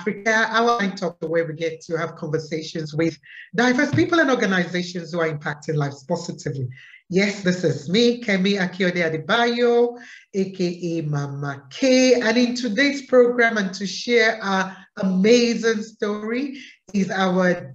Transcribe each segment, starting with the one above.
Africa, our line talk, the way we get to have conversations with diverse people and organizations who are impacting lives positively. Yes, this is me, Kemi Akiode Adebayo, aka Mama K. And in today's program, and to share our amazing story, is our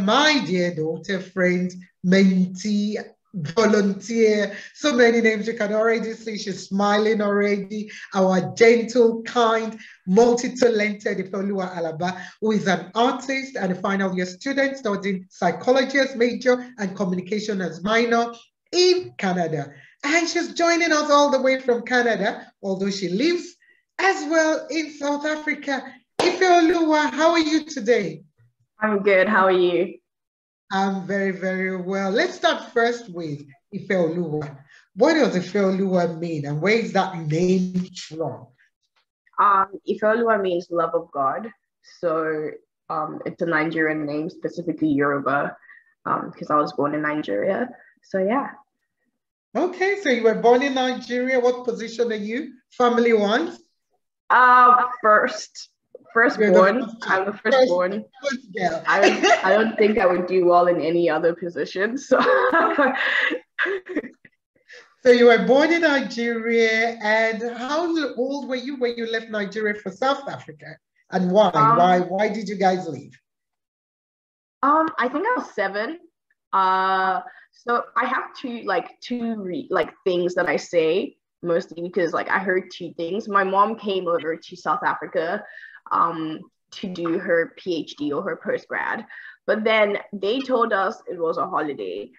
my dear daughter, friend, mentee, volunteer, so many names you can already see. She's smiling already. Our gentle, kind, multi-talented Ifeoluwa Alaba, who is an artist and a final year student studying psychology as major and communication as minor in Canada. And she's joining us all the way from Canada, although she lives as well in South Africa. Ifeoluwa, how are you today? I'm good. How are you? I'm very, very well. Let's start first with Ifeoluwa. What does Ifeoluwa mean, and where is that name from? Ifeoluwa means love of God. So it's a Nigerian name, specifically Yoruba, because I was born in Nigeria. So yeah. Okay, so you were born in Nigeria. What position are you, family-wise? Firstborn. I'm the firstborn. I don't think I would do well in any other position. So. So you were born in Nigeria, and how old were you when you left Nigeria for South Africa? And why? Why did you guys leave? I think I was 7. So I have two things that I say, mostly because like I heard 2 things. My mom came over to South Africa to do her PhD or her postgrad, but then they told us it was a holiday.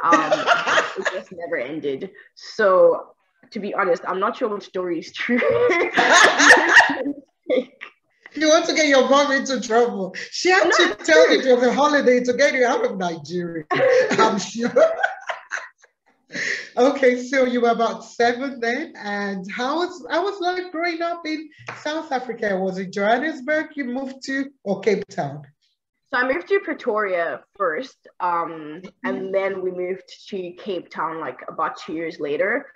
It just never ended. So to be honest, I'm not sure which story is true. You want to get your mom into trouble. She had to tell you it was a holiday to get you out of Nigeria, I'm sure. Okay, so you were about 7 then, and how was life growing up in South Africa? Was it Johannesburg you moved to, or Cape Town? So I moved to Pretoria first, and then we moved to Cape Town like about 2 years later.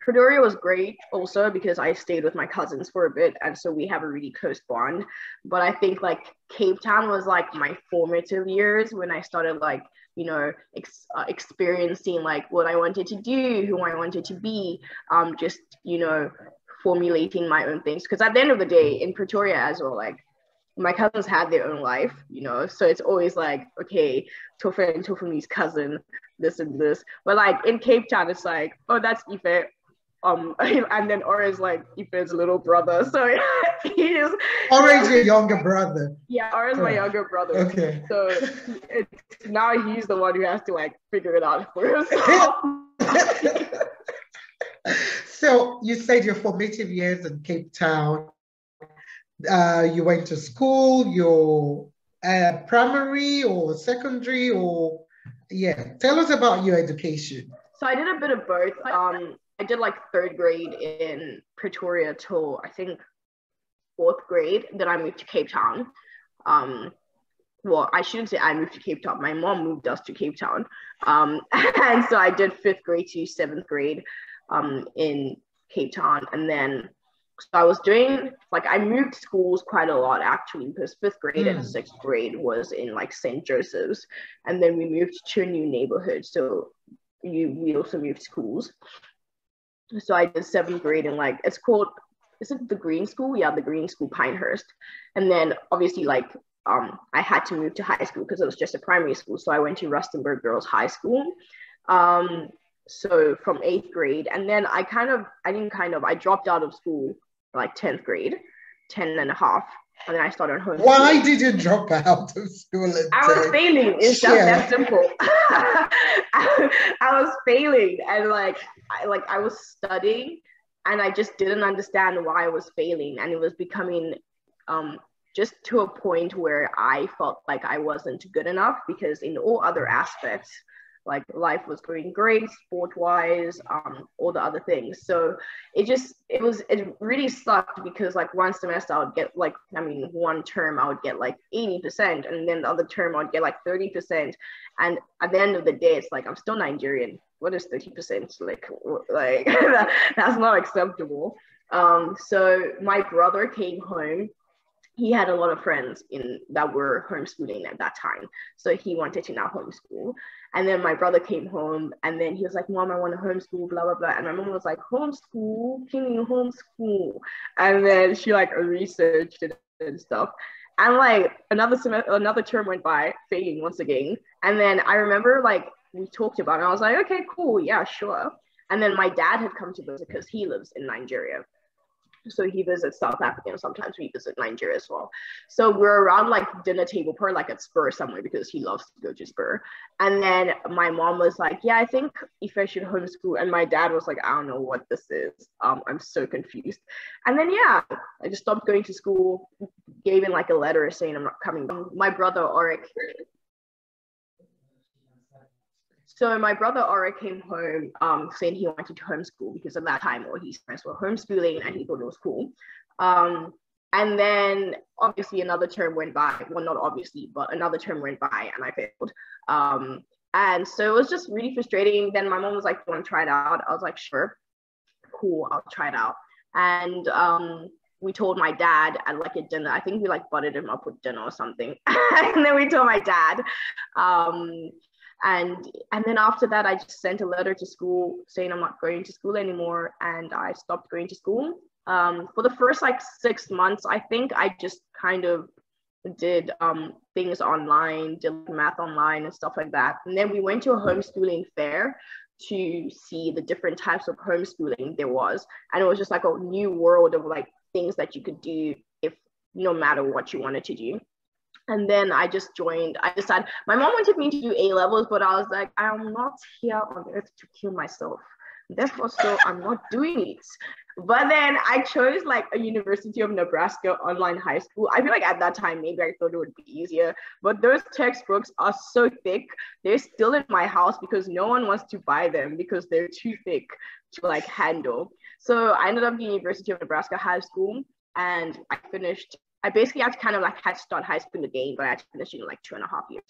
Pretoria was great also because I stayed with my cousins for a bit, and so we have a really close bond. But I think like Cape Town was like my formative years when I started like, you know, experiencing like what I wanted to do, who I wanted to be, just, you know, formulating my own things. Because at the end of the day, in Pretoria as well, like my cousins had their own life, you know, so it's always like, okay, Tofa and Tofami's cousin, this and this. But like in Cape Town, it's like, oh, that's Ife. And then Ora's like Ife's little brother. So he is Ora's your younger brother. Yeah, Ora's my younger brother. Okay. So now he's the one who has to like figure it out for himself. So you said your formative years in Cape Town. You went to school, your primary or secondary, or tell us about your education. So I did a bit of both. I did like 3rd grade in Pretoria till I think 4th grade. Then I moved to Cape Town. Well, I shouldn't say I moved to Cape Town. My mom moved us to Cape Town. And so I did 5th grade to 7th grade in Cape Town. And then so I was doing, like, I moved schools quite a lot actually, because 5th grade and 6th grade was in like St. Joseph's. And then we moved to a new neighborhood. So we also moved schools. So I did 7th grade in like, it's called, is it the Green School? Yeah, the Green School, Pinehurst. And then obviously like, I had to move to high school because it was just a primary school. So I went to Rustenburg Girls High School. So from 8th grade. And then I dropped out of school like 10th grade, 10 and a half. And then I started home. Why did you drop out of school? I was failing. It's just that simple. I was failing, and I was studying, and I just didn't understand why I was failing, and it was becoming just to a point where I felt like I wasn't good enough, because in all other aspects, like life was going great, sport-wise, all the other things. So it really sucked, because like one semester I would get one term I would get like 80%, and then the other term I would get like 30%. And at the end of the day, it's like, I'm still Nigerian. What is 30%? Like that's not acceptable. So my brother came home he had a lot of friends that were homeschooling at that time. So he wanted to now homeschool. And then my brother came home and then he was like, Mom, I want to homeschool, blah, blah, blah. And my mom was like, homeschool? Can you homeschool? And then she like researched it and stuff. And like another term went by, failing once again. And then I remember like we talked about it. I was like, okay, cool. Yeah, sure. And then my dad had come to visit because he lives in Nigeria. So he visits South Africa and sometimes we visit Nigeria as well. So we're around like dinner table, probably like at Spur somewhere because he loves to go to Spur. And then my mom was like, yeah, I think Ife should homeschool. And my dad was like, I don't know what this is. I'm so confused. And then, yeah, I just stopped going to school, gave in like a letter saying I'm not coming back. My brother, Auric, So my brother Aura came home saying he wanted to homeschool because at that time all his friends were homeschooling and he thought it was cool. And then obviously another term went by. Well, not obviously, but another term went by and I failed. And so it was just really frustrating. Then my mom was like, "You want to try it out?" I was like, "Sure, cool, I'll try it out." And we told my dad at like a dinner. I think we like butted him up with dinner or something. And then we told my dad. And then after that, I just sent a letter to school saying I'm not going to school anymore, and I stopped going to school. For the first like 6 months, I think I just kind of did things online, did math online and stuff like that. And then we went to a homeschooling fair to see the different types of homeschooling there was. And it was just like a new world of like things that you could do if no matter what you wanted to do. And then I just joined. I decided, my mom wanted me to do A levels, but I was like, I'm not here on earth to kill myself. Therefore, so I'm not doing it. But then I chose like a University of Nebraska online high school. I feel like at that time, maybe I thought it would be easier, but those textbooks are so thick. They're still in my house because no one wants to buy them because they're too thick to like handle. So I ended up at University of Nebraska high school and I finished. I basically had to kind of like had to start high school again, but I had to finish it in like 2.5 years.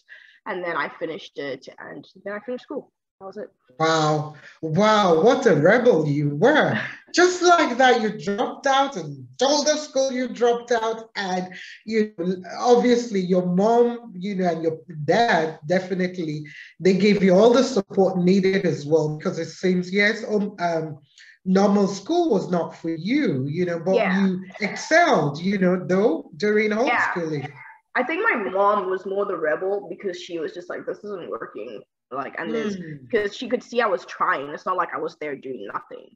And then I finished it and then I finished school. That was it. Wow. Wow. What a rebel you were. Just like that, you dropped out and told the school you dropped out. And you obviously your mom, and your dad definitely, they gave you all the support needed as well, because it seems, yes, normal school was not for you, but you excelled, though, during homeschooling. Yeah. I think my mom was more the rebel because she was just like, this isn't working. Like, and this, because she could see I was trying. It's not like I was there doing nothing,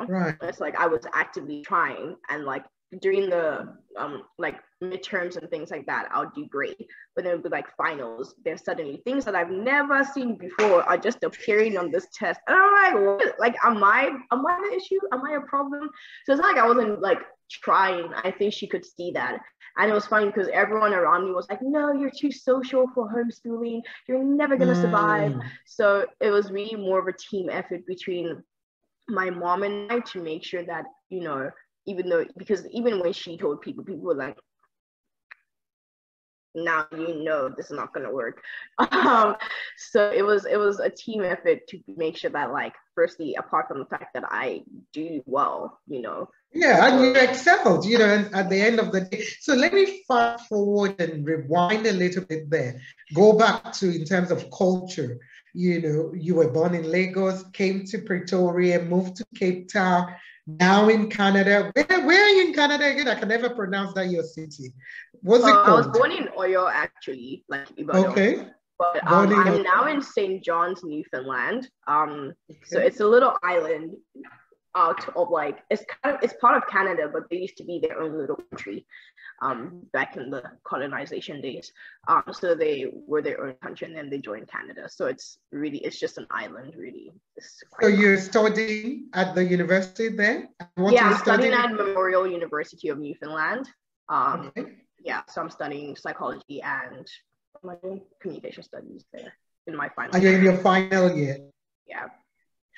Right. It's like I was actively trying, and like during the like midterms and things like that, I'll do great. But then with like finals, there's suddenly things that I've never seen before are just appearing on this test, and I'm like, what? Like, am I the issue? Am I a problem? So it's not like I wasn't like trying. I think she could see that. And it was funny because everyone around me was like, no, you're too social for homeschooling. You're never going to survive. So it was really more of a team effort between my mom and I to make sure that, because even when she told people were like, now this is not going to work. So it was a team effort to make sure that, like, firstly, apart from the fact that I do well, Yeah, and you excelled, and at the end of the day. So let me fast forward and rewind a little bit there. Go back to, in terms of culture, you were born in Lagos, came to Pretoria, moved to Cape Town, now in Canada. Where are you in Canada again? I can never pronounce that, your city. What's it called? I was born in Oyo, actually, like Ibadan. Okay. But I'm now in St. John's, Newfoundland. So it's a little island out of like, it's part of Canada, but they used to be their own little country back in the colonization days. So they were their own country and then they joined Canada. So it's just an island, really. So you're studying at the university then? I'm studying at Memorial University of Newfoundland. Yeah, so I'm studying psychology and communication studies there in my final year. And you're in your final year? Yeah.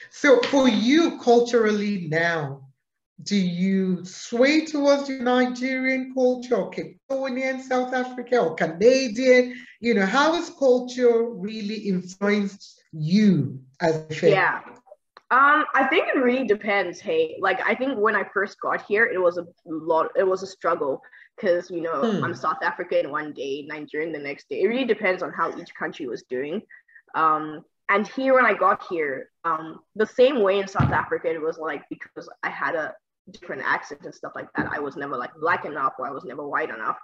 So for you, culturally now, do you sway towards your Nigerian culture, or Cape Townian, South Africa, or Canadian? How has culture really influenced you as a fan? Yeah. I think it really depends. Hey, like, I think when I first got here, it was a struggle because, you know, I'm South African one day, Nigerian the next day. It really depends on how each country was doing. And here, when I got here, the same way in South Africa, it was like, because I had a different accent and stuff like that, I was never like black enough, or I was never white enough.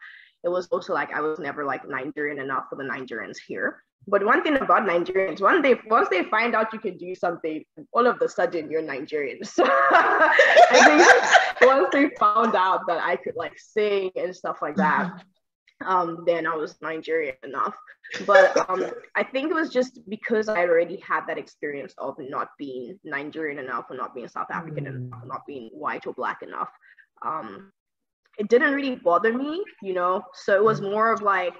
It was also like I was never like Nigerian enough for the Nigerians here. But one thing about Nigerians, once they find out you can do something, all of a sudden you're Nigerian. So I think once they found out that I could like sing and stuff like that, then I was Nigerian enough. But I think it was just because I already had that experience of not being Nigerian enough, or not being South African enough, or not being white or black enough. It didn't really bother me, you know. So it was more of like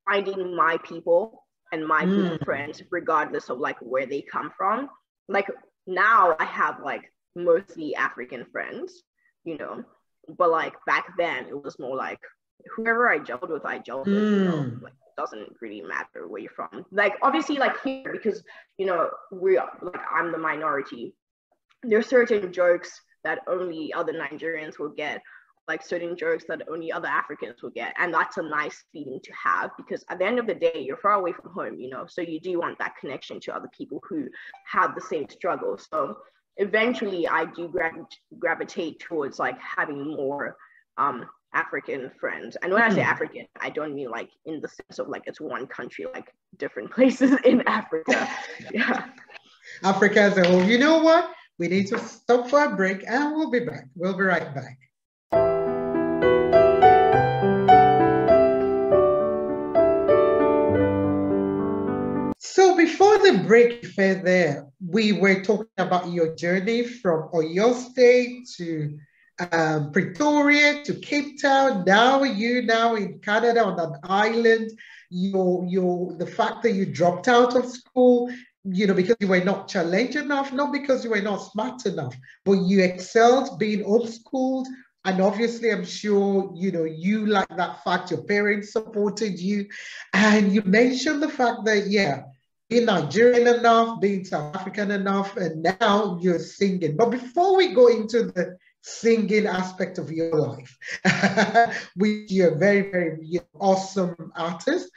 finding my people and my group of friends, regardless of like where they come from. Like now I have like mostly African friends, you know, but like back then it was more like whoever I gelled with, you know, like it doesn't really matter where you're from. Like obviously like here, because, you know, I'm the minority, there's certain jokes that only other Nigerians will get, like certain jokes that only other Africans will get. And that's a nice feeling to have, because at the end of the day, you're far away from home, you know, so you do want that connection to other people who have the same struggle. So eventually I do gravitate towards like having more African friends. And when I say African, I don't mean like in the sense of like it's one country, like different places in Africa. Yeah. Africa as a whole. You know what? We need to stop for a break and we'll be back. We'll be right back. So before the break, there, we were talking about your journey from Oyo State to Pretoria to Cape Town. Now in Canada on an island. The fact that you dropped out of school, you know, because you were not challenged enough, not because you were not smart enough, but you excelled being homeschooled. And obviously, I'm sure, you know, you like that fact, your parents supported you. And you mentioned the fact that, yeah, being Nigerian enough, being South African enough, and now you're singing. But before we go into the singing aspect of your life, which you're a very, very awesome artist,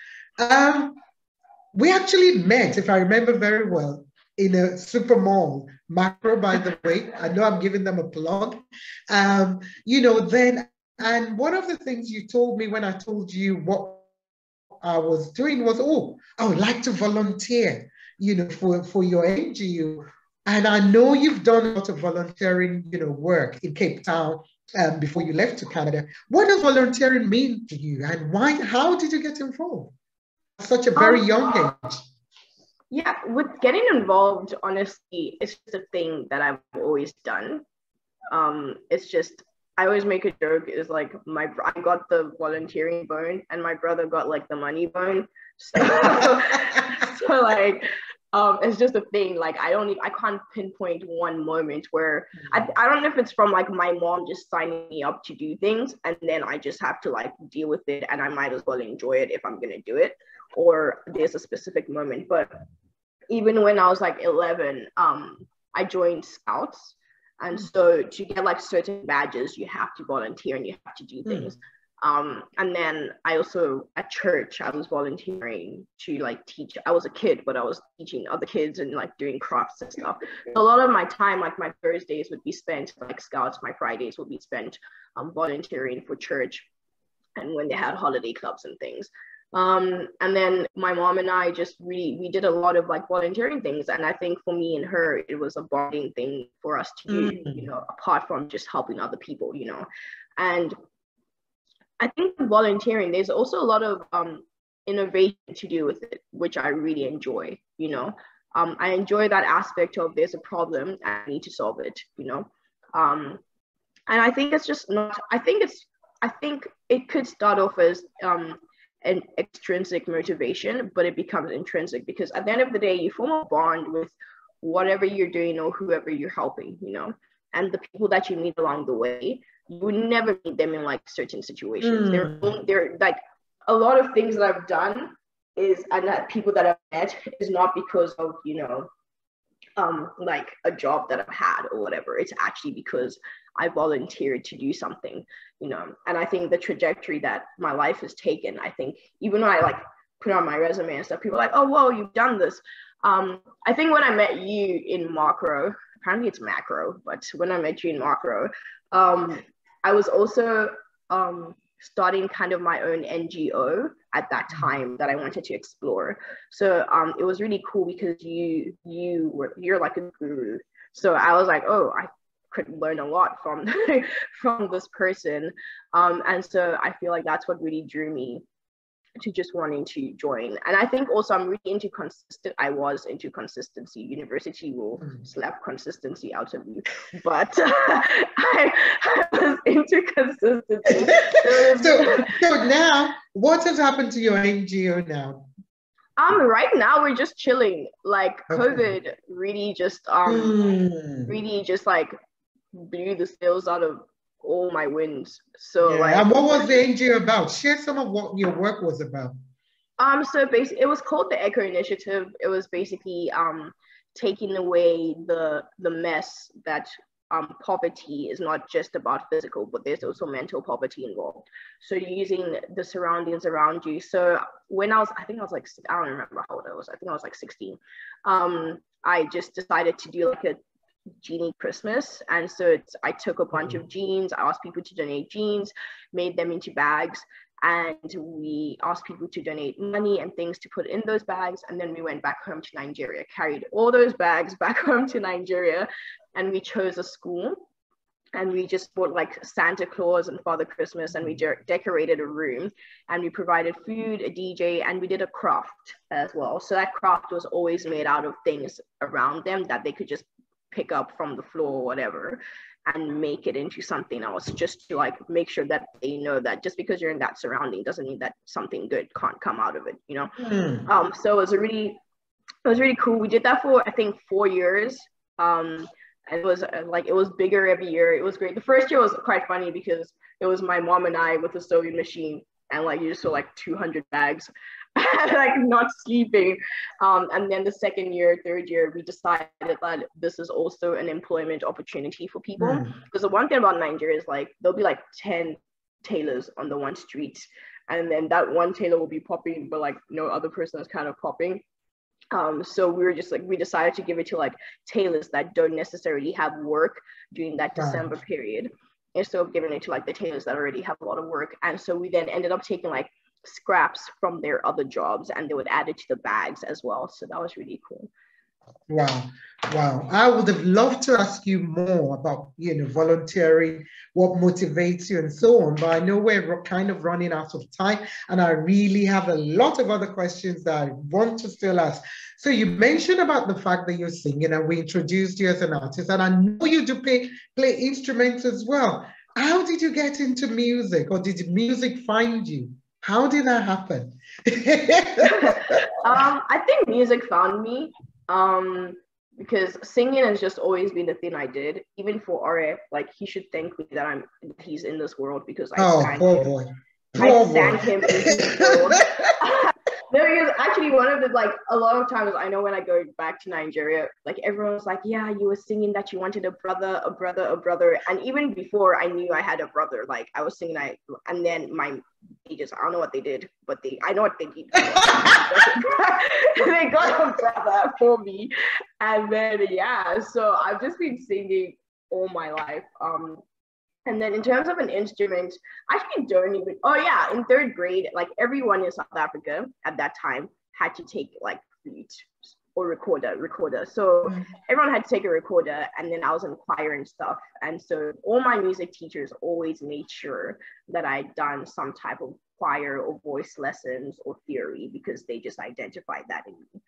we actually met, if I remember very well, in a super mall, Macro, by the way. I know I'm giving them a plug. You know, then, and one of the things you told me when I told you what I was doing was, oh, I would like to volunteer, you know, for your NGO. And I know you've done a lot of volunteering, you know, work in Cape Town before you left to Canada. What does volunteering mean to you, and why? How did you get involved at such a very young age? Yeah, with getting involved, honestly, it's just a thing that I've always done. It's just, I always make a joke, is like I got the volunteering bone and my brother got like the money bone. So, so like, it's just a thing. Like I can't pinpoint one moment where I don't know if it's from like my mom just signing me up to do things and then I just have to like deal with it and I might as well enjoy it if I'm gonna do it, or there's a specific moment. But even when I was like 11, I joined Scouts. And so to get like certain badges, you have to volunteer and you have to do things. And then I also, at church, I was volunteering to like teach. I was a kid, but I was teaching other kids and like doing crafts and stuff. So a lot of my time, like my Thursdays would be spent like Scouts, my Fridays would be spent volunteering for church and when they had holiday clubs and things. And then my mom and I just we did a lot of like volunteering things. And I think for me and her, it was a bonding thing for us to do, you know, apart from just helping other people, you know. And I think volunteering, there's also a lot of innovation to do with it, which I really enjoy, you know. I enjoy that aspect of there's a problem and I need to solve it, you know. And I think it's just not, I think it could start off as an extrinsic motivation, but it becomes intrinsic because at the end of the day, you form a bond with whatever you're doing or whoever you're helping, you know, and the people that you meet along the way, you would never meet them in like certain situations. They're like a lot of things that I've done and that people that I've met is not because of, you know, like a job that I've had or whatever. It's actually because I volunteered to do something, you know. And I think the trajectory that my life has taken, I think even when I like put on my resume and stuff, people are like, oh, whoa, you've done this. I think when I met you in macro, apparently it's macro, but when I met you in macro, I was also starting kind of my own NGO at that time that I wanted to explore. So it was really cool because you're like a guru. So I was like, oh, I could learn a lot from from this person. And so I feel like that's what really drew me to just wanting to join. And I think also I'm really into I was into consistency. University will slap consistency out of you, but I was into consistency. So now what has happened to your NGO now? Right now we're just chilling. Like COVID really just really just like blew the sails out of all my wins. So yeah. like, and what was the NGO about? Share some of what your work was about. So basically it was called the Echo Initiative. It was basically taking away the mess that poverty is not just about physical, but there's also mental poverty involved. So using the surroundings around you. So when I think I was like, I don't remember how old I was. I think I was like 16. I just decided to do like a genie Christmas. And so I took a bunch of jeans. I asked people to donate jeans, made them into bags. And we asked people to donate money and things to put in those bags. And then we went back home to Nigeria, carried all those bags back home to Nigeria. And we chose a school. And we just bought like Santa Claus and Father Christmas. And we decorated a room. And we provided food, a DJ, and we did a craft as well. So that craft was always made out of things around them that they could just pick up from the floor or whatever and make it into something else, just to like make sure that they know that just because you're in that surrounding doesn't mean that something good can't come out of it, you know. So it was really cool. We did that for I think 4 years. And it was bigger every year. It was great. The first year was quite funny because it was my mom and I with a sewing machine, and like you just saw like 200 bags like not sleeping. And then the second year, third year, we decided that this is also an employment opportunity for people. Because the one thing about Nigeria is like there'll be like 10 tailors on the one street, and then that one tailor will be popping, but like no other person is kind of popping. So we were just like, we decided to give it to like tailors that don't necessarily have work during that December period, instead of giving it to like the tailors that already have a lot of work. And so we then ended up taking like scraps from their other jobs and they would add it to the bags as well. So that was really cool. Wow. I would have loved to ask you more about, volunteering, what motivates you and so on, but I know we're kind of running out of time and I really have a lot of other questions that I want to still ask. So you mentioned about the fact that you're singing and we introduced you as an artist, and I know you do play instruments as well. How did you get into music, or did music find you? How did that happen? I think music found me. Because singing has just always been the thing I did. Even for Ore, like he should thank me that he's in this world, because I sang him into this world. No, because actually one of the, like, a lot of times I know when I go back to Nigeria, like everyone's like, yeah, you were singing that you wanted a brother. And even before I knew I had a brother, like I was singing, and then my ages, I don't know what they did, but I know what they did. They got a brother for me. And then, yeah, so I've just been singing all my life. And then in terms of an instrument, I actually don't even, in third grade, like everyone in South Africa at that time had to take like flute or recorder. So everyone had to take a recorder, and then I was in choir and stuff. And so all my music teachers always made sure that I'd done some type of choir or voice lessons or theory, because they just identified that in me.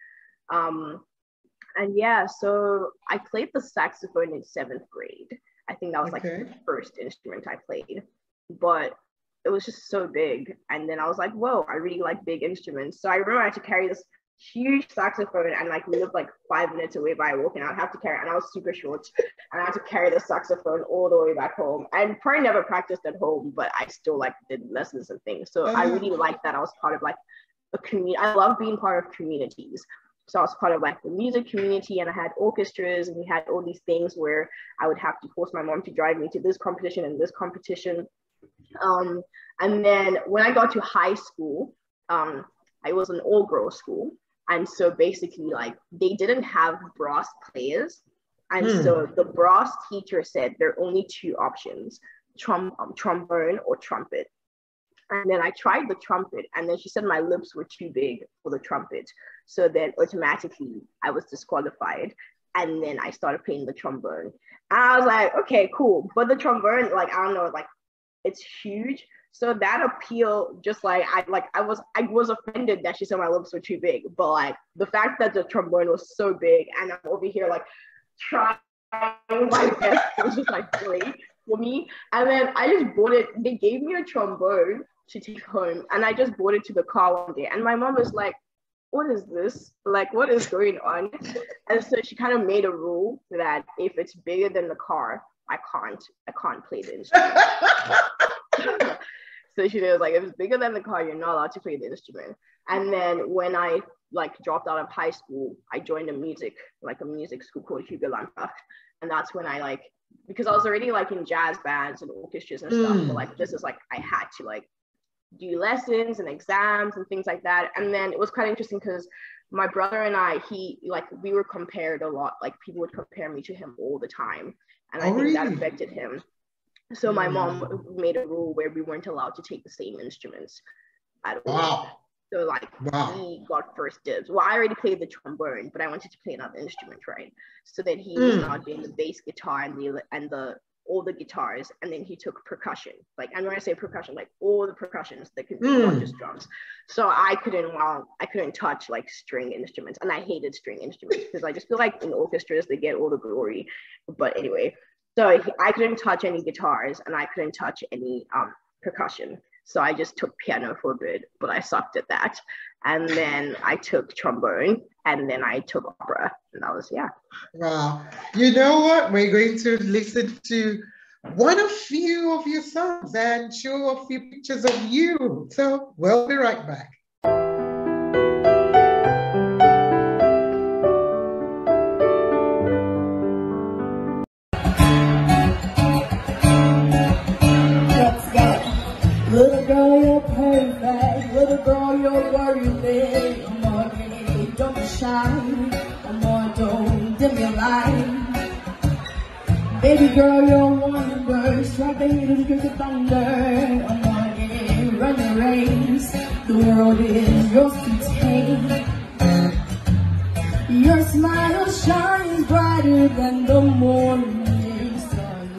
And yeah, so I played the saxophone in 7th grade. I think that was like the first instrument I played, but it was just so big. And then I was like, whoa, I really like big instruments. So I remember I had to carry this huge saxophone, and like we lived like 5 minutes away by walking. I'd have to carry it, and I was super short, and I had to carry the saxophone all the way back home. I probably never practiced at home, but I still like did lessons and things. So I really liked that I was part of like a community. I love being part of communities. So I was part of like the music community, and I had orchestras, and we had all these things where I would have to force my mom to drive me to this competition and this competition. And then when I got to high school, I was an all-girls school. And so basically like they didn't have brass players. And so the brass teacher said there are only two options, trombone or trumpet. And then I tried the trumpet, and then she said my lips were too big for the trumpet. So then automatically I was disqualified. And then I started playing the trombone. And I was like, okay, cool. But the trombone, like, I don't know, like it's huge. So that appeal, just like I was offended that she said my lips were too big. But like the fact that the trombone was so big, and I'm over here like trying my best, it was just like great for me. And then I just bought it. They gave me a trombone to take home, and I just brought it to the car one day, and my mom was like, what is this? Like, what is going on? And so she kind of made a rule that if it's bigger than the car, I can't play the instrument. So she was like, if it's bigger than the car, you're not allowed to play the instrument. And then when I like dropped out of high school, I joined a music school called Ife Alaba. And that's when I like, because I was already like in jazz bands and orchestras and stuff, but like this is like I had to like do lessons and exams and things like that. And then it was quite interesting because my brother and I, we were compared a lot. Like people would compare me to him all the time, and I think that affected him. So my mom made a rule where we weren't allowed to take the same instruments at all. Wow. So like he got first dibs. Well, I already played the trombone, but I wanted to play another instrument, right? So then he was not doing the bass guitar and all the guitars, and then he took percussion. Like, and when I say percussion, like all the percussions that could be, not just drums. So I couldn't touch like string instruments, and I hated string instruments because I just feel like in orchestras they get all the glory. But anyway, so I couldn't touch any guitars, and I couldn't touch any percussion. So I just took piano for a bit, but I sucked at that. And then I took trombone, and then I took opera, and that was, Wow. You know what? We're going to listen to one of few of your songs and show a few pictures of you. So we'll be right back. Little girl, you're perfect. Little girl, you're worthy. Come on, baby, don't be shy. Come on, don't dim your light. Baby girl, you're a wonder. Strike the heat of the thunder. Come on, baby, run the race. The world is yours to take. Your smile shines brighter than the morning sun.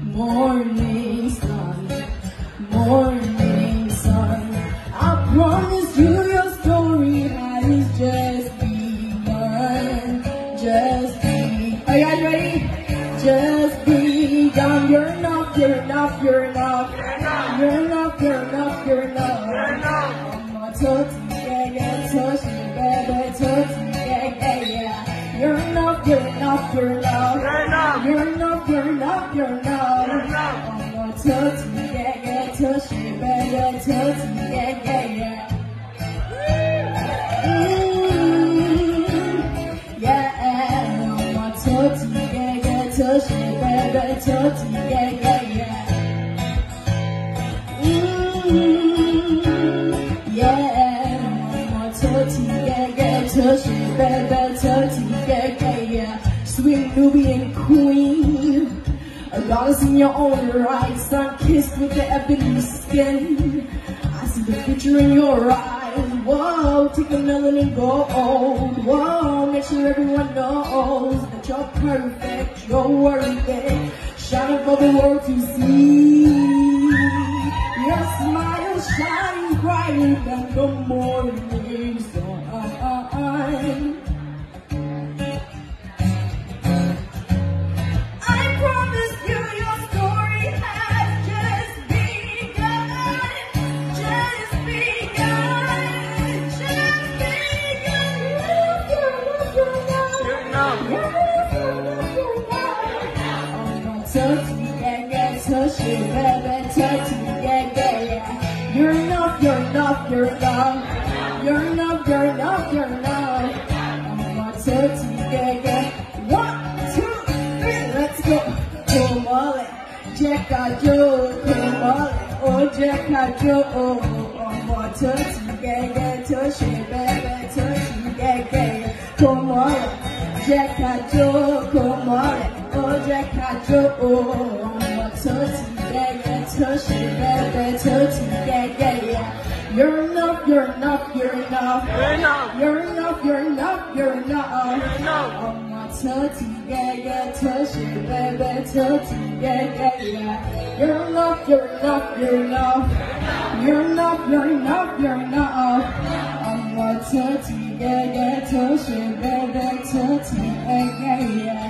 Morning sun. Morning sun, I promise you your story has just begun. Just begun. Are you guys ready? Just begun. You're enough, you're enough, you're enough. You're enough, you're enough, you're enough. I'm a tootsie, yeah, touch me, baby, tootsie, yeah. You're enough, you're enough, you're enough. You're enough, you're enough, you're enough. I'm a tootsie, yeah, touch me, baby, touch me, yeah. Yeah, I'm a tootsie, yeah, touch me, baby, touch me, yeah. Yeah, I'm a tootsie, yeah, touch me, baby, touch me, yeah. Sweet Nubian queen. A goddess in your own right, sun-kissed with the ebony skin. I see the future in your eyes. Whoa, take the melanin gold. Whoa, make sure everyone knows that you're perfect, you're worthy. Shine for the world to see. Your smile shines brighter than the morning sun. Touch me, yeah, touch me, baby, touch me, yeah. You're enough, you're enough, you're enough. You're enough, you're enough, you're enough. One, two, three, let's go. Come on, Jack Joe, come on, oh Jack Joe, oh, more turkey, yeah, turkey, baby, turkey, yeah. Come on, Jack Joe, come on, oh Jack Joe, oh, more turkey, yeah, turkey, baby, turkey, yeah. You're enough, you're enough, you're enough. You're enough. You're enough, you're enough, you're enough. You're enough. Oh my turkey, yeah, turkey, baby, turkey, yeah. You're enough, you're enough, you're enough. You're enough, you're enough, you're enough. Oh my turkey, yeah, turkey, baby, turkey, yeah.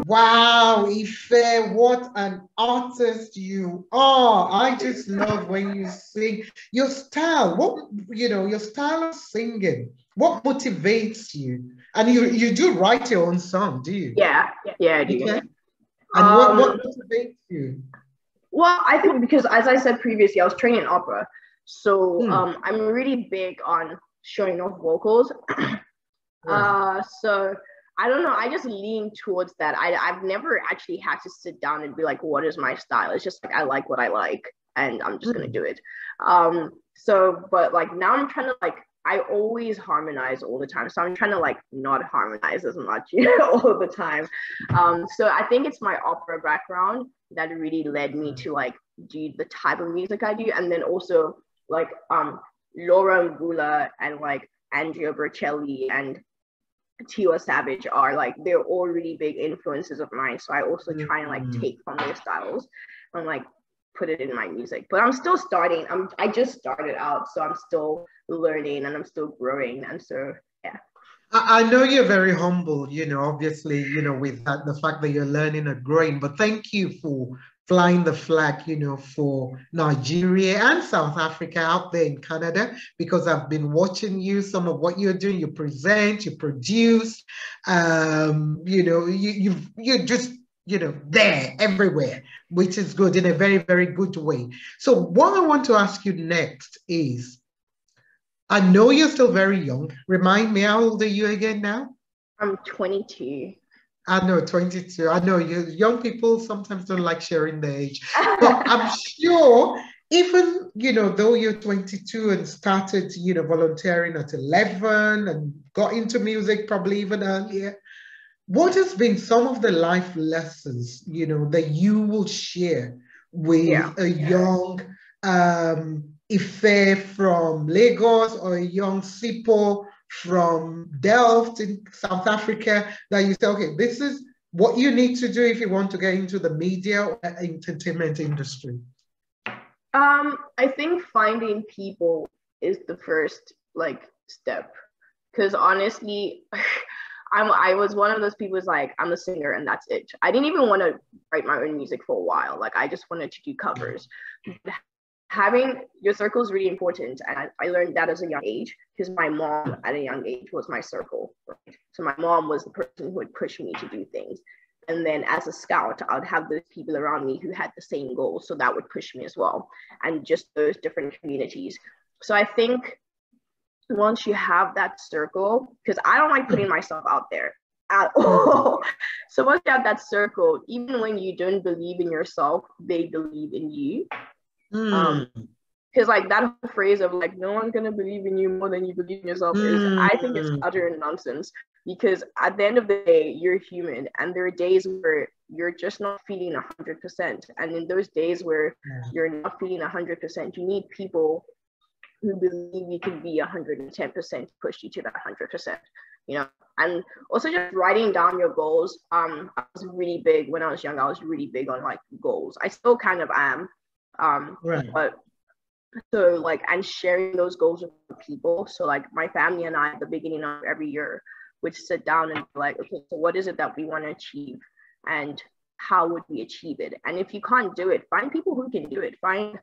Wow, Ife, what an artist you are. I just love when you sing. Your style, your style of singing, what motivates you? And you do write your own song, do you? Yeah, I do. Okay. And what motivates you? Well, I think because, as I said previously, I was training in opera. So I'm really big on showing off vocals. So I don't know, I just lean towards that. I've never actually had to sit down and be like, what is my style? It's just like, I like what I like and I'm just gonna do it. But like now I'm trying to like, I always harmonize all the time. So I'm trying to like not harmonize as much, all the time. So I think it's my opera background that really led me to like do the type of music I do. And then also like Laura Ngula and like Andrea Bocelli and Tiwa Savage are like, they're all really big influences of mine. So I also try and like take from their styles and like put it in my music. But I'm still starting. I just started out, so I'm still learning and I'm still growing. And so yeah. I know you're very humble, obviously, with that, the fact that you're learning and growing, but thank you for flying the flag, for Nigeria and South Africa out there in Canada, because I've been watching you, some of what you're doing, you present, you produce, you're just, there everywhere, which is good in a very, very good way. So what I want to ask you next is, I know you're still very young. Remind me, how old are you again now? I'm 22. I know, 22. I know young people sometimes don't like sharing their age. But I'm sure, even, though you're 22 and started, volunteering at 11 and got into music probably even earlier, what has been some of the life lessons, that you will share with a young Ife from Lagos or a young Sipo from Delft in South Africa, that you say, okay, this is what you need to do if you want to get into the media or entertainment industry? I think finding people is the first step, because honestly, I was one of those people who's like, I'm a singer and that's it. I didn't even want to write my own music for a while. Like, I just wanted to do covers. Having your circle is really important, and I learned that as a young age, because my mom at a young age was my circle, right? So my mom was the person who would push me to do things, and then as a scout I would have those people around me who had the same goals, so that would push me as well, and just those different communities. So I think once you have that circle, because I don't like putting myself out there at all, so once you have that circle, even when you don't believe in yourself, they believe in you. Because that whole phrase of no one's gonna believe in you more than you believe in yourself is, I think it's utter nonsense, because at the end of the day, you're human, and there are days where you're just not feeling 100%. And in those days where you're not feeling 100%, you need people who believe you can be 110%, push you to that 100%, you know. And also just writing down your goals. I was really big when I was young. I was really big on like goals. I still kind of am. But so like, and sharing those goals with people. So like my family and I at the beginning of every year would sit down and be like, okay, so what is it that we want to achieve, and how would we achieve it? And if you can't do it, find people who can do it. Find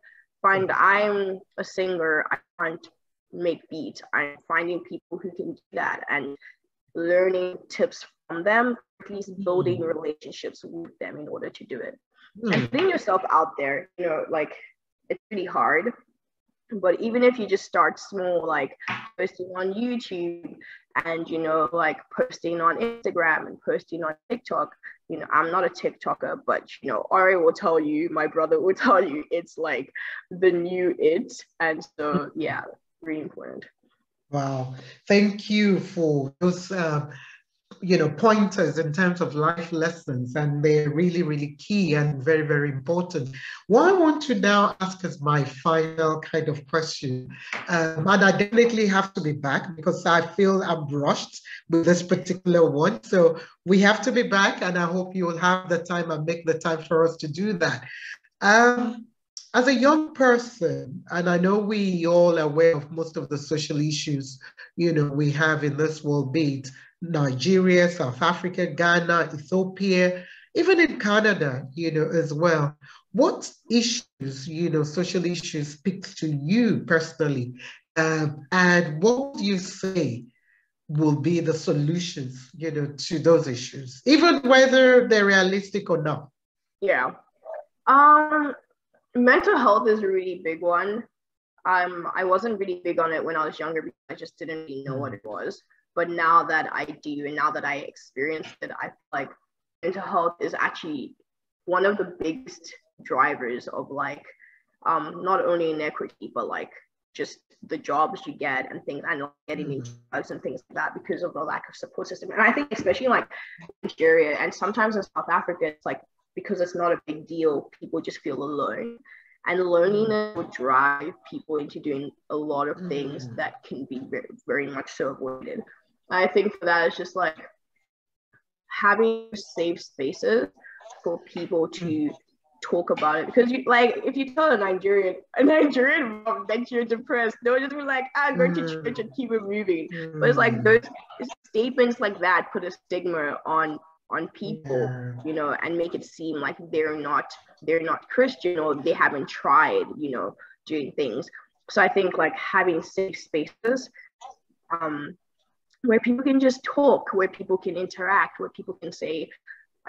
I'm a singer, I can't make beats. I'm finding people who can do that and learning tips from them, at least building relationships with them in order to do it. And putting yourself out there, you know, like it's really hard. But even if you just start small, like posting on YouTube and, you know, like posting on Instagram and posting on TikTok, you know, I'm not a TikToker, but, you know, Ari will tell you, my brother will tell you, it's like the new it. And so, yeah, really important. Wow. Thank you for those, you know, pointers in terms of life lessons, and they're really, really key and very, very important. What I want to now ask as my final kind of question, and I definitely have to be back because I feel I'm rushed with this particular one. So we have to be back, and I hope you will have the time and make the time for us to do that. As a young person, and I know we all are aware of most of the social issues, you know, we have in this world, be it Nigeria, South Africa, Ghana, Ethiopia, even in Canada, you know, as well. What issues, you know, social issues speaks to you personally? And what would you say will be the solutions, you know, to those issues, even whether they're realistic or not? Yeah. Mental health is a really big one. I wasn't really big on it when I was younger because I just didn't really know what it was. But now that I do, and now that I experienced it, I feel like mental health is actually one of the biggest drivers of like, not only inequity, but like just the jobs you get and things, and getting into drugs and things like that because of the lack of support system. And I think especially like Nigeria and sometimes in South Africa, it's like, because it's not a big deal, people just feel alone. And loneliness will drive people into doing a lot of things that can be very, very much so avoided. I think for that, it's just like having safe spaces for people to talk about it. Because you, like, if you tell a Nigerian mom that you're depressed, they'll just be like, go to church and keep it moving. But it's like those statements like that put a stigma on people, you know, and make it seem like they're not Christian, or they haven't tried, you know, doing things. So I think like having safe spaces where people can just talk, where people can interact, where people can say,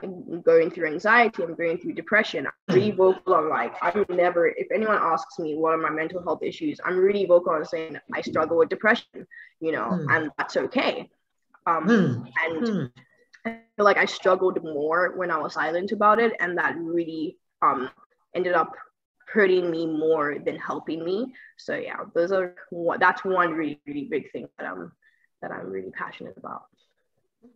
I'm going through anxiety, I'm going through depression. I'm really vocal on like, if anyone asks me what are my mental health issues, I'm really vocal on saying I struggle with depression, you know, and that's okay. And I feel like I struggled more when I was silent about it, and that really ended up hurting me more than helping me. So yeah, that's one really, really big thing that I'm really passionate about.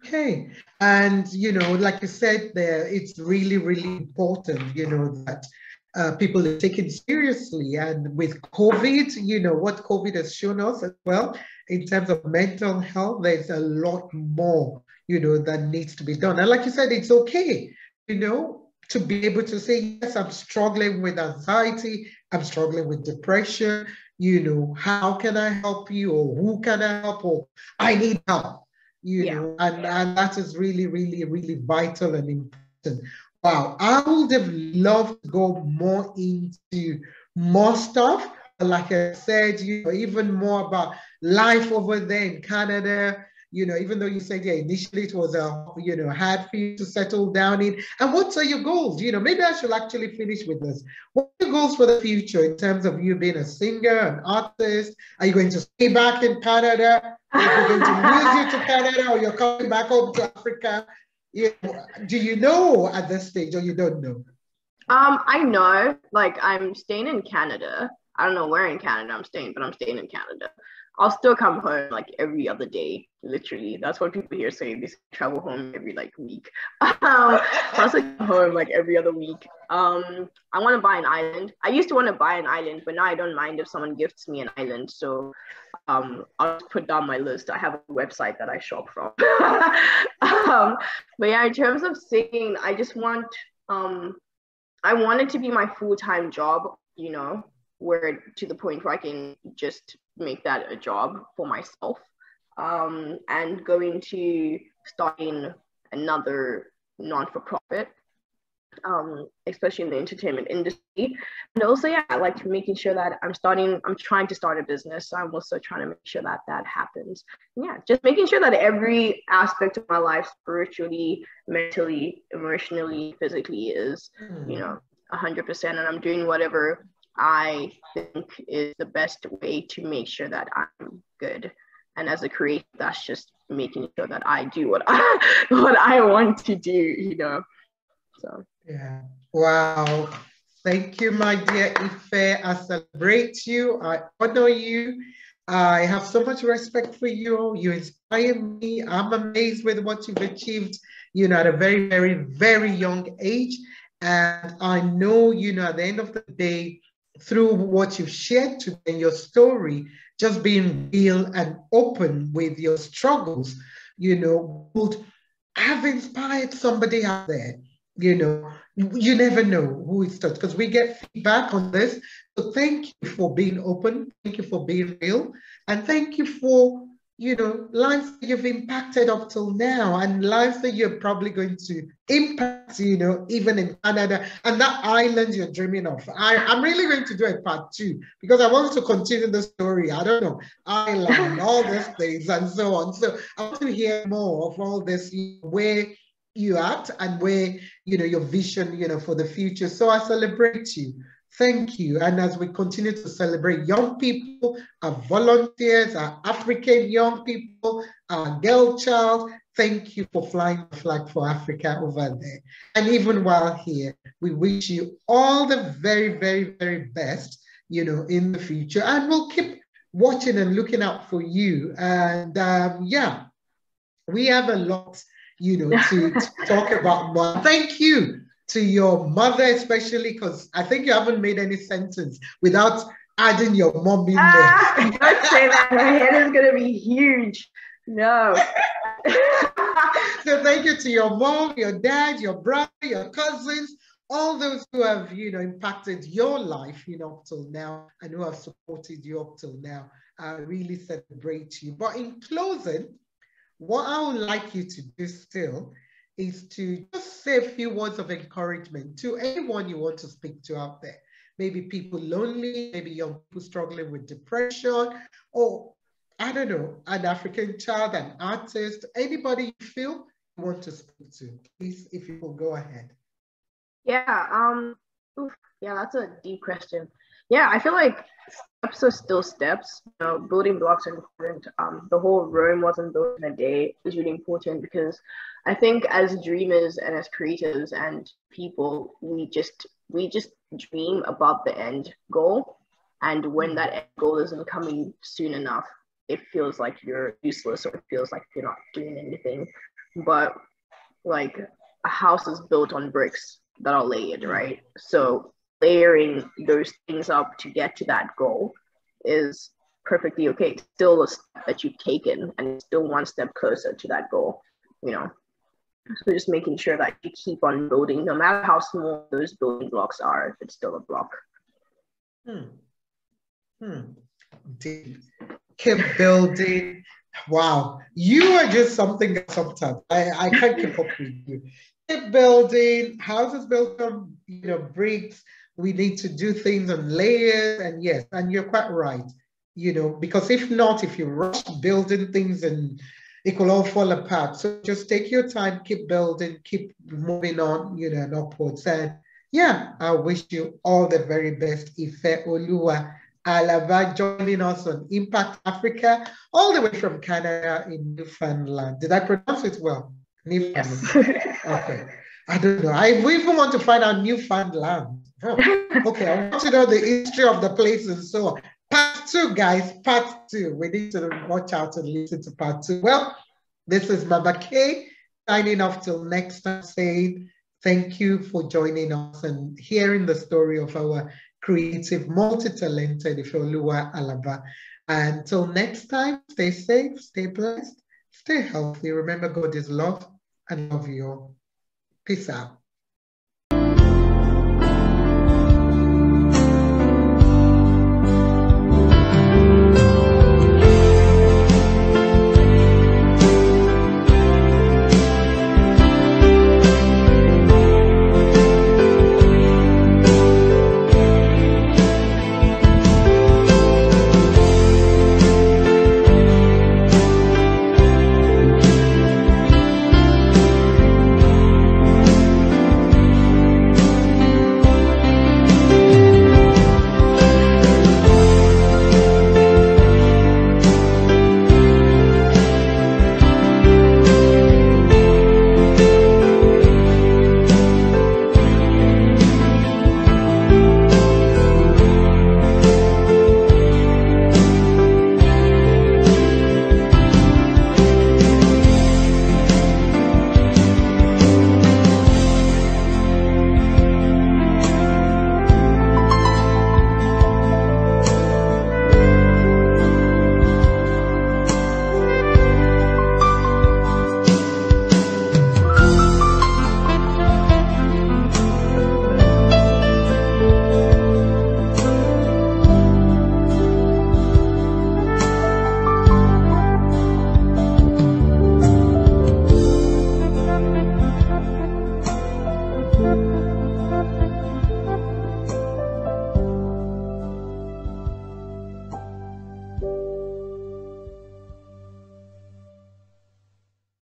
Okay. And, you know, like you said there, it's really, really important, you know, that people are taken seriously. And with COVID, you know, what COVID has shown us as well, in terms of mental health, there's a lot more, you know, that needs to be done. And like you said, it's okay, you know, to be able to say, yes, I'm struggling with anxiety, I'm struggling with depression, you know, how can I help you, or who can I help, or I need help, you know, and that is really, really, really vital and important. Wow, I would have loved to go more into more stuff. Like I said, you know, even more about life over there in Canada, you know, even though you said, yeah, initially it was you know, hard for you to settle down in. And what are your goals? You know, maybe I should actually finish with this. What are your goals for the future in terms of you being a singer, an artist? Are you going to stay back in Canada? Are you going to lose you to Canada, or you're coming back home to Africa? You know, do you know at this stage, or you don't know? I know, like I'm staying in Canada. I don't know where in Canada I'm staying, but I'm staying in Canada. I'll still come home like every other day. Literally, that's what people here say. They travel home every like week. So I also come home like every other week. I want to buy an island. I used to want to buy an island, but now I don't mind if someone gifts me an island. So I'll just put down my list. I have a website that I shop from. But yeah, in terms of singing, I just want I want it to be my full-time job, you know, where to the point where I can just make that a job for myself. And going to starting another non-for-profit, especially in the entertainment industry. And also, yeah, I like making sure that I'm trying to start a business. So I'm also trying to make sure that that happens. And yeah, just making sure that every aspect of my life, spiritually, mentally, emotionally, physically, is, you know, 100%. And I'm doing whatever I think is the best way to make sure that I'm good. And as a creator, that's just making sure that I do what I want to do, you know. So yeah. Wow. Thank you, my dear Ife. I celebrate you. I honor you. I have so much respect for you. You inspire me. I'm amazed with what you've achieved, you know, at a very, very, very young age. And I know, you know, at the end of the day, through what you've shared today in your story, just being real and open with your struggles, you know, would have inspired somebody out there. You know, you never know who it's touched, because we get feedback on this. So thank you for being open. Thank you for being real. And thank you for, you know, lives that you've impacted up till now, and lives that you're probably going to impact, you know, even in Canada, and that island you're dreaming of. I'm really going to do a part 2, because I want to continue the story. I don't know, island, all these things and so on. So I want to hear more of all this, where you at and where, you know, your vision, you know, for the future. So I celebrate you. Thank you. And as we continue to celebrate young people, our volunteers, our African young people, our girl child, thank you for flying the flag for Africa over there. And even while here, we wish you all the very, very, very best, you know, in the future. And we'll keep watching and looking out for you. And yeah, we have a lot, you know, to talk about more. Thank you to your mother, especially, because I think you haven't made any sentence without adding your mom in there. Don't say that. Her head is going to be huge. No. So thank you to your mom, your dad, your brother, your cousins, all those who have, you know, impacted your life, you know, up till now, and who have supported you up till now. I really celebrate you. But in closing, what I would like you to do still is to just say a few words of encouragement to anyone you want to speak to out there. Maybe people lonely, maybe young people struggling with depression, or I don't know, an African child, an artist, anybody you feel you want to speak to. Please, if you will go ahead. Yeah, yeah, that's a deep question. Yeah, I feel like steps are still steps. You know, building blocks are important. The whole Rome wasn't built in a day is really important, because I think as dreamers and as creators and people, we just dream about the end goal. And when that end goal isn't coming soon enough, it feels like you're useless, or it feels like you're not doing anything. But like, a house is built on bricks that are layered, right? So layering those things up to get to that goal is perfectly okay. It's still a step that you've taken, and it's still one step closer to that goal, you know. So just making sure that you keep on building, no matter how small those building blocks are, it's still a block. Deep. Keep building. Wow, you are just something that sometimes I can't keep up with you. Keep building. Houses built on, you know, bricks. We need to do things on layers, and yes, and you're quite right, you know, because if not, if you rush building things, and it could all fall apart. So just take your time, keep building, keep moving on, you know, and upwards. And yeah, I wish you all the very best. Ifeoluwa Alaba joining us on Impact Africa, all the way from Canada in Newfoundland. Did I pronounce it well? Newfoundland. Yes. Okay. I don't know. I even want to find out Newfoundland. Oh, okay, I want to know the history of the place and so on. Past, 2, guys, part 2. We need to watch out and listen to part 2. Well, this is Mama K signing off till next time, saying thank you for joining us and hearing the story of our creative, multi-talented Ifeoluwa Alaba. Until next time, stay safe, stay blessed, stay healthy. Remember, God is love and love you all. Peace out.